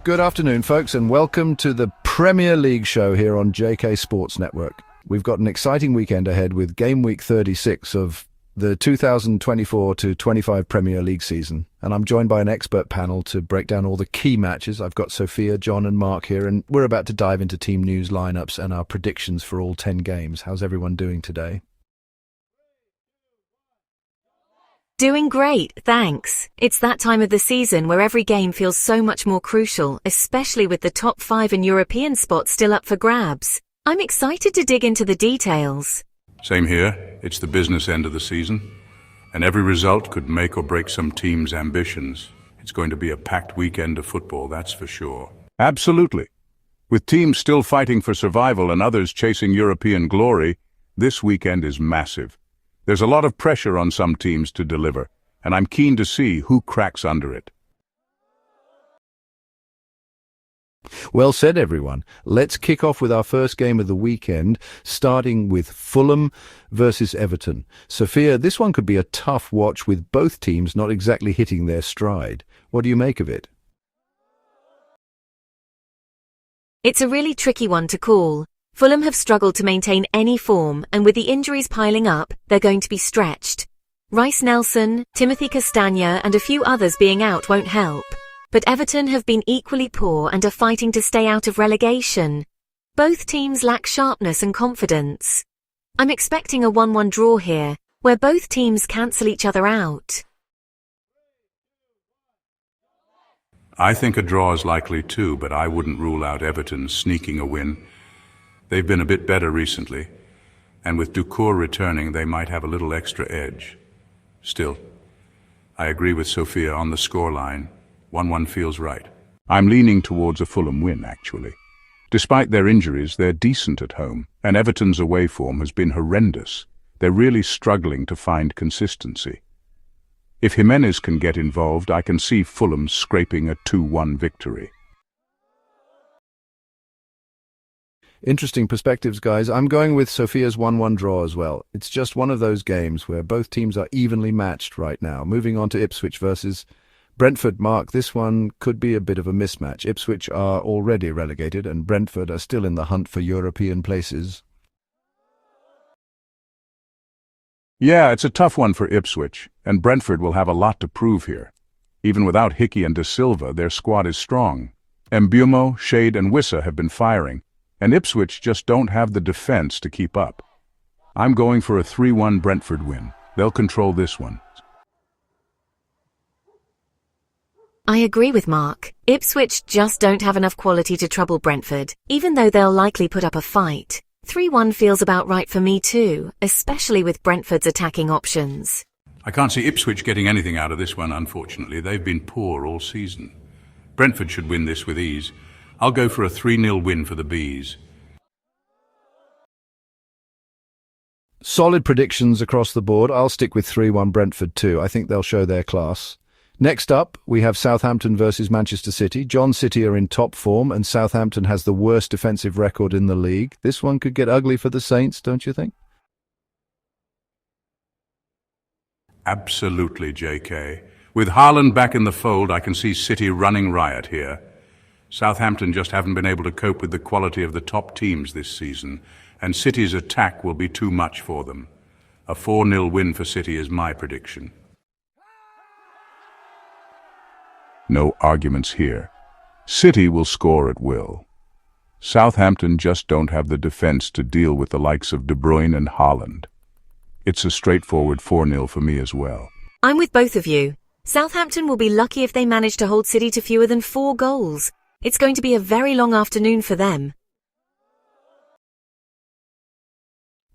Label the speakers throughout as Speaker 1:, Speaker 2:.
Speaker 1: Good afternoon, folks, and welcome to the Premier League show here on JK Sports Network. We've got an exciting weekend ahead with Gameweek 36 of the 2024-25 Premier League season, and I'm joined by an expert panel to break down all the key matches. I've got Sofia, John and Marc here, and we're about to dive into team news, lineups and our predictions for all 10 games. How's everyone doing today?
Speaker 2: Doing great, thanks. It's that time of the season where every game feels so much more crucial, especially with the top 5 and European spots still up for grabs. I'm excited to dig into the details.
Speaker 3: Same here. It's the business end of the season, and every result could make or break some team's ambitions. It's going to be a packed weekend of football, that's for sure.
Speaker 4: Absolutely. With teams still fighting for survival and others chasing European glory, this weekend is massive. There's a lot of pressure on some teams to deliver, and I'm keen to see who cracks under it.
Speaker 1: Well said, everyone. Let's kick off with our first game of the weekend, starting with Fulham versus Everton. Sofia, this one could be a tough watch with both teams not exactly hitting their stride. What do you make of it?
Speaker 2: It's a really tricky one to call. Fulham have struggled to maintain any form, and with the injuries piling up, they're going to be stretched. Rice Nelson, Timothy Castagna and a few others being out won't help. But Everton have been equally poor and are fighting to stay out of relegation. Both teams lack sharpness and confidence. I'm expecting a 1-1 draw here, where both teams cancel each other out.
Speaker 3: I think a draw is likely too, but I wouldn't rule out Everton sneaking a win. They've been a bit better recently, and with Ducour returning, they might have a little extra edge. Still, I agree with Sofia on the scoreline. 1-1 feels right.
Speaker 4: I'm leaning towards a Fulham win, actually. Despite their injuries, they're decent at home, and Everton's away form has been horrendous. They're really struggling to find consistency. If Jimenez can get involved, I can see Fulham scraping a 2-1 victory.
Speaker 1: Interesting perspectives, guys. I'm going with Sofia's 1-1 draw as well. It's just one of those games where both teams are evenly matched right now. Moving on to Ipswich versus Brentford. Marc, this one could be a bit of a mismatch. Ipswich are already relegated and Brentford are still in the hunt for European places.
Speaker 4: Yeah, it's a tough one for Ipswich, and Brentford will have a lot to prove here. Even without Hickey and De Silva, their squad is strong. Mbumo, Shade and Wissa have been firing, and Ipswich just don't have the defense to keep up. I'm going for a 3-1 Brentford win. They'll control this one.
Speaker 2: I agree with Marc. Ipswich just don't have enough quality to trouble Brentford, even though they'll likely put up a fight. 3-1 feels about right for me too, especially with Brentford's attacking options.
Speaker 3: I can't see Ipswich getting anything out of this one, unfortunately. They've been poor all season. Brentford should win this with ease. I'll go for a 3-0 win for the Bees.
Speaker 1: Solid predictions across the board. I'll stick with 3-1 Brentford too. I think they'll show their class. Next up, we have Southampton versus Manchester City. John City are in top form and Southampton has the worst defensive record in the league. This one could get ugly for the Saints, don't you think?
Speaker 3: Absolutely, JK. With Haaland back in the fold, I can see City running riot here. Southampton just haven't been able to cope with the quality of the top teams this season, and City's attack will be too much for them. A 4-0 win for City is my prediction.
Speaker 4: No arguments here. City will score at will. Southampton just don't have the defense to deal with the likes of De Bruyne and Haaland. It's a straightforward 4-0 for me as well.
Speaker 2: I'm with both of you. Southampton will be lucky if they manage to hold City to fewer than 4 goals. It's going to be a very long afternoon for them.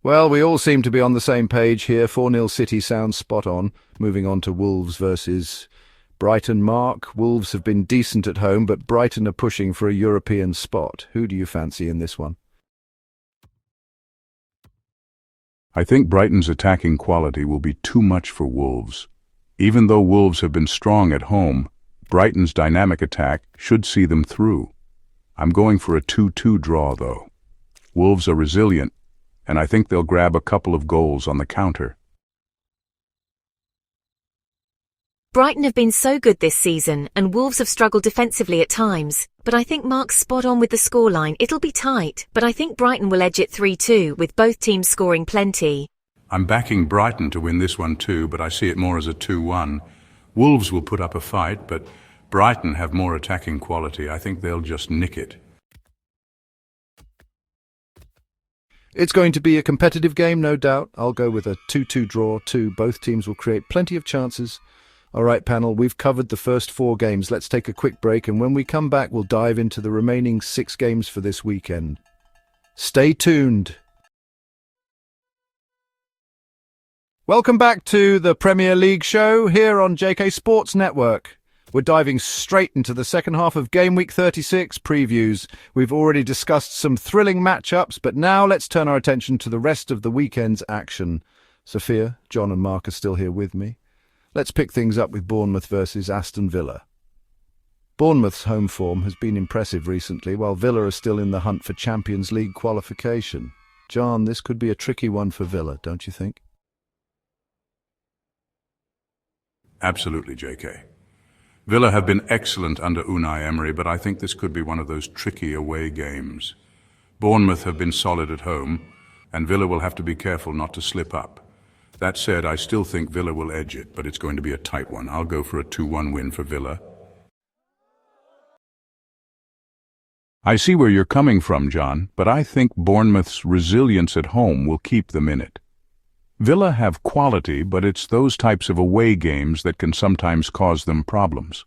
Speaker 1: Well, we all seem to be on the same page here. 4-0 City sounds spot on. Moving on to Wolves versus Brighton. Marc, Wolves have been decent at home, but Brighton are pushing for a European spot. Who do you fancy in this one?
Speaker 4: I think Brighton's attacking quality will be too much for Wolves. Even though Wolves have been strong at home, Brighton's dynamic attack should see them through. I'm going for a 2-2 draw, though. Wolves are resilient, and I think they'll grab a couple of goals on the counter.
Speaker 2: Brighton have been so good this season, and Wolves have struggled defensively at times, but I think Marc's spot on with the scoreline. It'll be tight, but I think Brighton will edge it 3-2, with both teams scoring plenty.
Speaker 3: I'm backing Brighton to win this one too, but I see it more as a 2-1. Wolves will put up a fight, but Brighton have more attacking quality. I think they'll just nick it.
Speaker 1: It's going to be a competitive game, no doubt. I'll go with a 2-2 draw too. Both teams will create plenty of chances. All right, panel, we've covered the first 4 games. Let's take a quick break, and when we come back, we'll dive into the remaining 6 games for this weekend. Stay tuned. Welcome back to the Premier League show here on JK Sports Network. We're diving straight into the second half of Gameweek 36 previews. We've already discussed some thrilling matchups, but now let's turn our attention to the rest of the weekend's action. Sofia, John and Marc are still here with me. Let's pick things up with Bournemouth versus Aston Villa. Bournemouth's home form has been impressive recently, while Villa are still in the hunt for Champions League qualification. John, this could be a tricky one for Villa, don't you think?
Speaker 3: Absolutely, JK. Villa have been excellent under Unai Emery, but I think this could be one of those tricky away games. Bournemouth have been solid at home, and Villa will have to be careful not to slip up. That said, I still think Villa will edge it, but it's going to be a tight one. I'll go for a 2-1 win for Villa.
Speaker 4: I see where you're coming from, John, but I think Bournemouth's resilience at home will keep them in it. Villa have quality, but it's those types of away games that can sometimes cause them problems.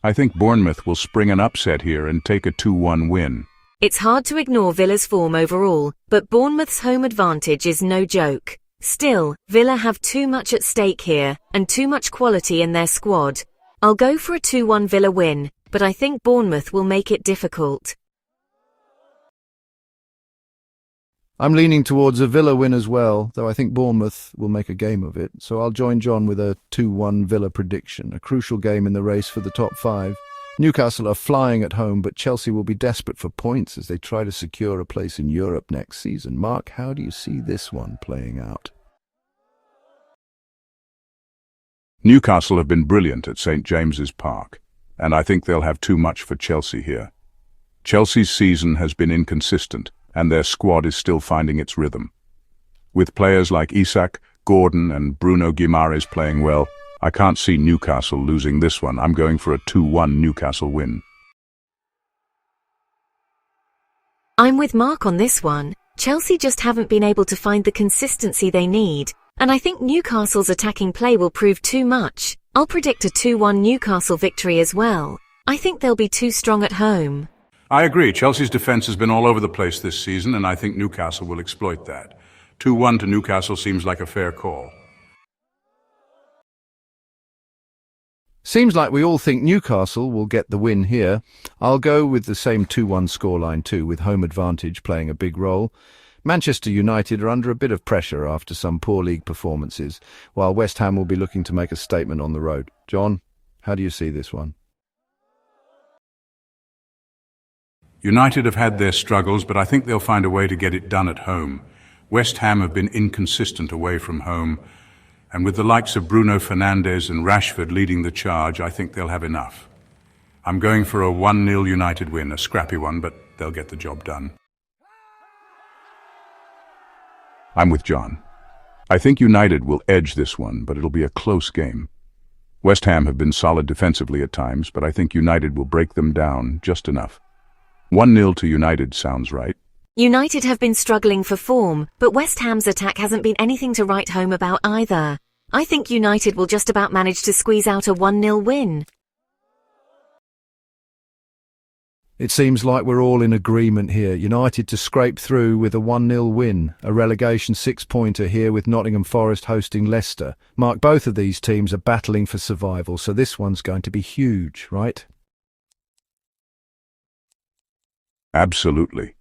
Speaker 4: I think Bournemouth will spring an upset here and take a 2-1 win.
Speaker 2: It's hard to ignore Villa's form overall, but Bournemouth's home advantage is no joke. Still, Villa have too much at stake here, and too much quality in their squad. I'll go for a 2-1 Villa win, but I think Bournemouth will make it difficult.
Speaker 1: I'm leaning towards a Villa win as well, though I think Bournemouth will make a game of it. So I'll join John with a 2-1 Villa prediction, a crucial game in the race for the top 5. Newcastle are flying at home, but Chelsea will be desperate for points as they try to secure a place in Europe next season. Marc, how do you see this one playing out?
Speaker 4: Newcastle have been brilliant at St. James's Park, and I think they'll have too much for Chelsea here. Chelsea's season has been inconsistent, and their squad is still finding its rhythm. With players like Isak, Gordon and Bruno Guimaraes playing well, I can't see Newcastle losing this one. I'm going for a 2-1 Newcastle win.
Speaker 2: I'm with Marc on this one. Chelsea just haven't been able to find the consistency they need, and I think Newcastle's attacking play will prove too much. I'll predict a 2-1 Newcastle victory as well. I think they'll be too strong at home.
Speaker 3: I agree. Chelsea's defense has been all over the place this season, and I think Newcastle will exploit that. 2-1 to Newcastle seems like a fair call.
Speaker 1: Seems like we all think Newcastle will get the win here. I'll go with the same 2-1 scoreline too, with home advantage playing a big role. Manchester United are under a bit of pressure after some poor league performances, while West Ham will be looking to make a statement on the road. John, how do you see this one?
Speaker 3: United have had their struggles, but I think they'll find a way to get it done at home. West Ham have been inconsistent away from home, and with the likes of Bruno Fernandes and Rashford leading the charge, I think they'll have enough. I'm going for a 1-0 United win, a scrappy one, but they'll get the job done.
Speaker 4: I'm with John. I think United will edge this one, but it'll be a close game. West Ham have been solid defensively at times, but I think United will break them down just enough. 1-0 to United sounds right.
Speaker 2: United have been struggling for form, but West Ham's attack hasn't been anything to write home about either. I think United will just about manage to squeeze out a 1-0 win.
Speaker 1: It seems like we're all in agreement here. United to scrape through with a 1-0 win. A relegation 6-pointer here with Nottingham Forest hosting Leicester. Marc, both of these teams are battling for survival, so this one's going to be huge, right?
Speaker 4: Absolutely.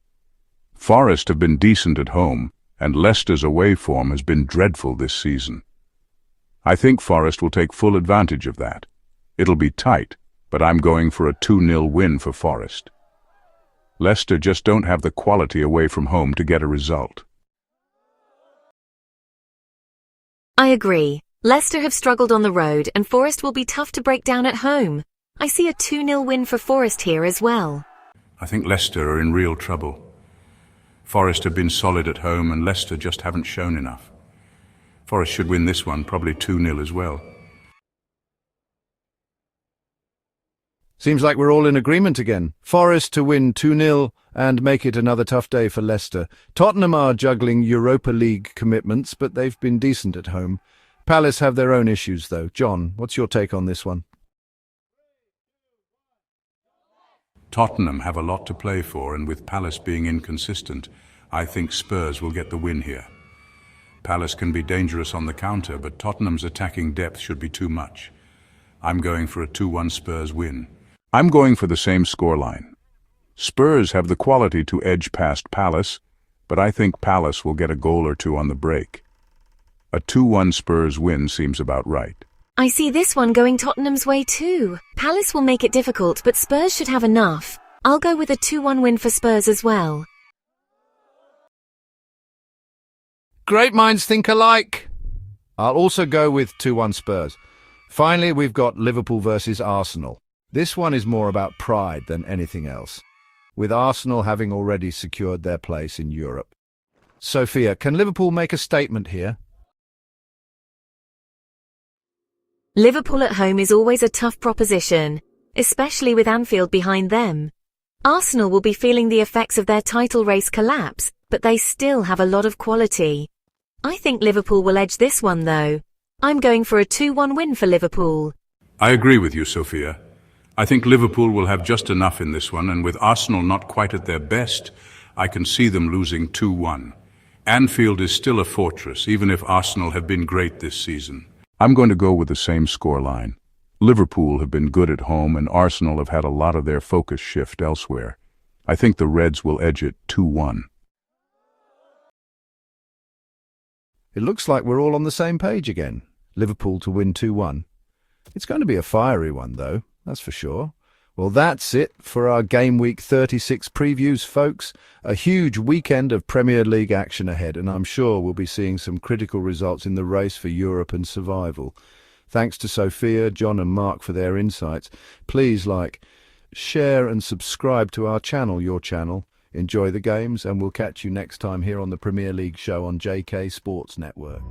Speaker 4: Forest have been decent at home, and Leicester's away form has been dreadful this season. I think Forest will take full advantage of that. It'll be tight, but I'm going for a 2-0 win for Forest. Leicester just don't have the quality away from home to get a result.
Speaker 2: I agree. Leicester have struggled on the road and Forest will be tough to break down at home. I see a 2-0 win for Forest here as well.
Speaker 3: I think Leicester are in real trouble. Forest have been solid at home and Leicester just haven't shown enough. Forest should win this one, probably 2-0 as well.
Speaker 1: Seems like we're all in agreement again. Forest to win 2-0 and make it another tough day for Leicester. Tottenham are juggling Europa League commitments, but they've been decent at home. Palace have their own issues, though. John, what's your take on this one?
Speaker 3: Tottenham have a lot to play for, and with Palace being inconsistent, I think Spurs will get the win here. Palace can be dangerous on the counter, but Tottenham's attacking depth should be too much. I'm going for a 2-1 Spurs win.
Speaker 4: I'm going for the same scoreline. Spurs have the quality to edge past Palace, but I think Palace will get a goal or two on the break. A 2-1 Spurs win seems about right.
Speaker 2: I see this one going Tottenham's way too. Palace will make it difficult, but Spurs should have enough. I'll go with a 2-1 win for Spurs as well.
Speaker 1: Great minds think alike. I'll also go with 2-1 Spurs. Finally, we've got Liverpool versus Arsenal. This one is more about pride than anything else, with Arsenal having already secured their place in Europe. Sofia, can Liverpool make a statement here?
Speaker 2: Liverpool at home is always a tough proposition, especially with Anfield behind them. Arsenal will be feeling the effects of their title race collapse, but they still have a lot of quality. I think Liverpool will edge this one though. I'm going for a 2-1 win for Liverpool.
Speaker 3: I agree with you, Sofia. I think Liverpool will have just enough in this one, and with Arsenal not quite at their best, I can see them losing 2-1. Anfield is still a fortress, even if Arsenal have been great this season.
Speaker 4: I'm going to go with the same scoreline. Liverpool have been good at home and Arsenal have had a lot of their focus shift elsewhere. I think the Reds will edge it 2-1.
Speaker 1: It looks like we're all on the same page again. Liverpool to win 2-1. It's going to be a fiery one, though, that's for sure. Well, that's it for our Game Week 36 previews, folks. A huge weekend of Premier League action ahead, and I'm sure we'll be seeing some critical results in the race for Europe and survival. Thanks to Sofia, John and Marc for their insights. Please like, share and subscribe to our channel, your channel. Enjoy the games, and we'll catch you next time here on the Premier League show on JK Sports Network.